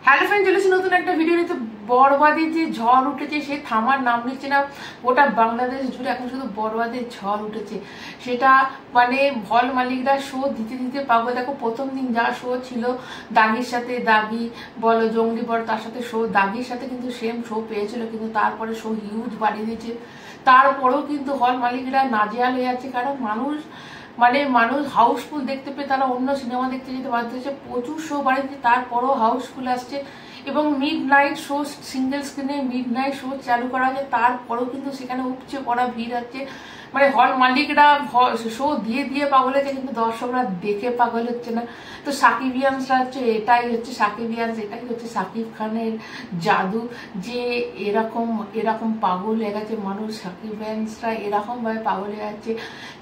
Hello friend, চলেছি নতুন একটা ভিডিও নিতে। বরবাদের যে ঝড় উঠেছে সে থামার নাম নিচ্ছে না। গোটা বাংলাদেশ জুড়ে এখন শুধু বরবাদের ঝড় উঠেছে। সেটা মানে হল মালিকরা শো দিতে দিতে পাবো। দেখো প্রথম দিন যা শো ছিল দাগির সাথে, দাগি বলো জঙ্গলি বলো, তার সাথে শো দাগির সাথে কিন্তু সেম শো পেয়েছিল, কিন্তু তারপরে শো হিউজ বাড়িয়ে দিয়েছে। তারপরেও কিন্তু হল মালিকরা নাজেহাল হয়ে যাচ্ছে, কারণ মানুষ হাউসফুল দেখতে পেয়ে তারা অন্য সিনেমা দেখতে যেতে বাধ্য হচ্ছে। প্রচুর শো বাড়িতে তারপরও হাউসফুল আসছে, এবং মিড নাইট শো, সিঙ্গেল স্ক্রিনে মিড নাইট শো চালু করা আছে, তারপরেও কিন্তু সেখানে উপচে পড়া ভিড় আছে। মানে হল মালিকরা শো দিয়ে দিয়ে পাগল হচ্ছে, কিন্তু দর্শকরা দেখে পাগল হচ্ছে না। তো সাকিবিয়ানসরা হচ্ছে এটাই হচ্ছে সাকিব খানের জাদু, যে এরকম পাগল হয়ে গেছে মানুষ। সাকিবিয়ানসরা এরকমভাবে পাগল হয়ে যাচ্ছে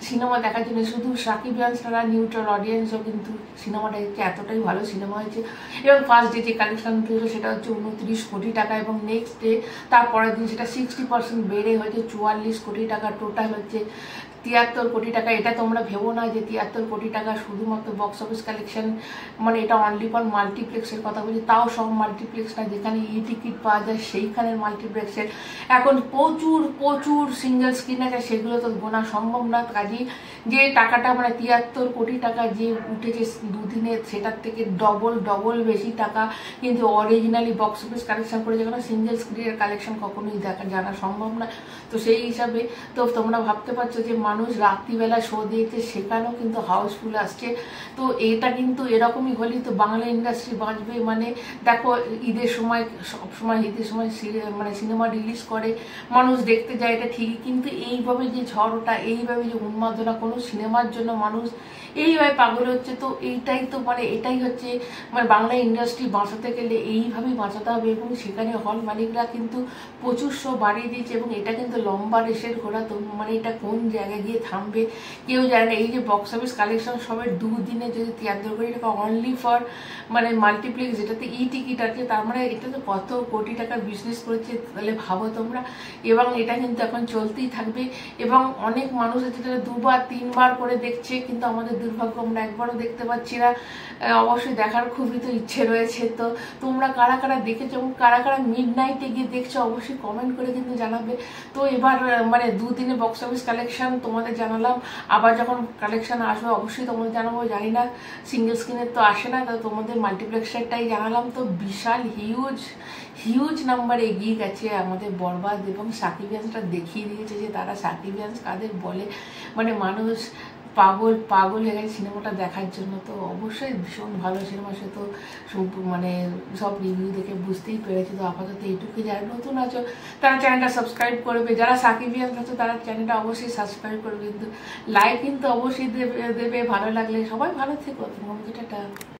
সিনেমা দেখার জন্য। শুধু সাকিবিয়ানসরা, নিউট্রাল অডিয়েন্সও কিন্তু সিনেমাটা হচ্ছে এতটাই ভালো সিনেমা হয়েছে। এবং ফার্স্ট ডে যে কালেকশন পেয়েছিল সেটা হচ্ছে 29 কোটি টাকা, এবং নেক্সট ডে তারপরের দিন সেটা 60% বেড়ে হয়েছে 44 কোটি টাকা। টোটাল হচ্ছে 73 কোটি টাকা। এটা তোমরা ভেবো না যে 73 কোটি টাকা শুধুমাত্র বক্স অফিস কালেকশন, মানে এটা অনলি ফর মাল্টিপ্লেক্সের কথা বলছি, তাও সব মাল্টিপ্লেক্স না, যেখানে টিকিট পাওয়া যায় সেইখানের মাল্টিপ্লেক্সের এখন প্রচুর সিঙ্গেল স্ক্রিন আছে, সেগুলো তো গোনা সম্ভব না। কাজেই যে টাকাটা মানে 73 কোটি টাকা যে উঠেছে দুদিনে, সেটার থেকে ডবল বেশি টাকা কিন্তু অরিজিনালি বক্স অফিস কালেকশন করেছে, কারণ সিঙ্গেল স্ক্রিনের কালেকশন কখনোই জানা সম্ভব না। তো সেই হিসাবে তো তোমরা ভাবতে পারছো যে মানুষ রাত্রিবেলা শো দিয়েছে, সেখানেও কিন্তু হাউসফুল আসছে। তো এটা কিন্তু এরকমই হলেই তো বাংলা ইন্ডাস্ট্রি বাঁচবে। মানে দেখো ঈদের সময়, সবসময় ঈদের সময় মানে সিনেমা রিলিজ করে, মানুষ দেখতে যায়, এটা ঠিকই, কিন্তু এইভাবে যে ঝড়টা, এইভাবে যে উন্মাদনা কোনো সিনেমার জন্য মানুষ এইভাবে পাগল হচ্ছে, তো এটাই হচ্ছে মানে বাংলা ইন্ডাস্ট্রি বাঁচাতে গেলে এইভাবেই বাঁচাতে হবে। এবং সেখানে হল মালিকরা কিন্তু প্রচুর শো বাড়িয়ে দিয়েছে, এবং এটা কিন্তু লম্বা রেসের ঘোড়া। তো মানে এটা কোন জায়গায় গিয়ে থামবে কেউ জানে না। এই যে বক্স অফিস কালেকশন সবের দুদিনে যদি 73 কোটি টাকা অনলি ফর মানে মাল্টিপ্লেক্স, যেটাতে টিকিট আছে, তার মানে এটা তো কত কোটি টাকার বিজনেস করেছে, তাহলে ভাবো তোমরা। এবং এটা কিন্তু এখন চলতেই থাকবে, এবং অনেক মানুষ আছে যারা 2বার 3বার করে দেখছে, কিন্তু আমাদের দুর্ভাগ্য আমরা একবারও দেখতে পাচ্ছি না। অবশ্যই দেখার খুবই তো ইচ্ছে রয়েছে। তো তোমরা কারা কারা দেখেছো এবং কারা কারা মিড নাইটে গিয়ে দেখছো অবশ্যই কমেন্ট করে কিন্তু জানাবে। তো এবার মানে দুদিনে বক্স অফিস কালেকশন তোমাদের জানালাম, আবার যখন কালেকশন আসবে অবশ্যই তোমাদের জানাবো। জানি না, সিঙ্গেল স্ক্রিনের তো আসে না, তো তোমাদের মাল্টিপ্লেক্সেরটাই জানালাম। তো বিশাল হিউজ নাম্বার এগিয়ে গেছে আমাদের বরবাদ, এবং সাকিবিয়ানসটা দেখিয়ে দিয়েছে যে তারা সাকিবিয়ানস কাদের বলে। মানে মানুষ পাগল হয়ে গেছে সিনেমাটা দেখার জন্য। তো অবশ্যই ভীষণ ভালো সিনেমা, সে তো মানে সব রিভিউ দেখে বুঝতেই পেরেছি। তো আপাতত এইটুকু, যারা নতুন আছো তারা চ্যানেলটা সাবস্ক্রাইব করবে, যারা সাকিবিয়ানস আছো তারা চ্যানেলটা অবশ্যই সাবস্ক্রাইব করবে, কিন্তু লাইক কিন্তু অবশ্যই দেবে ভালো লাগলে। সবাই ভালো থেকো, তোমার টাটা।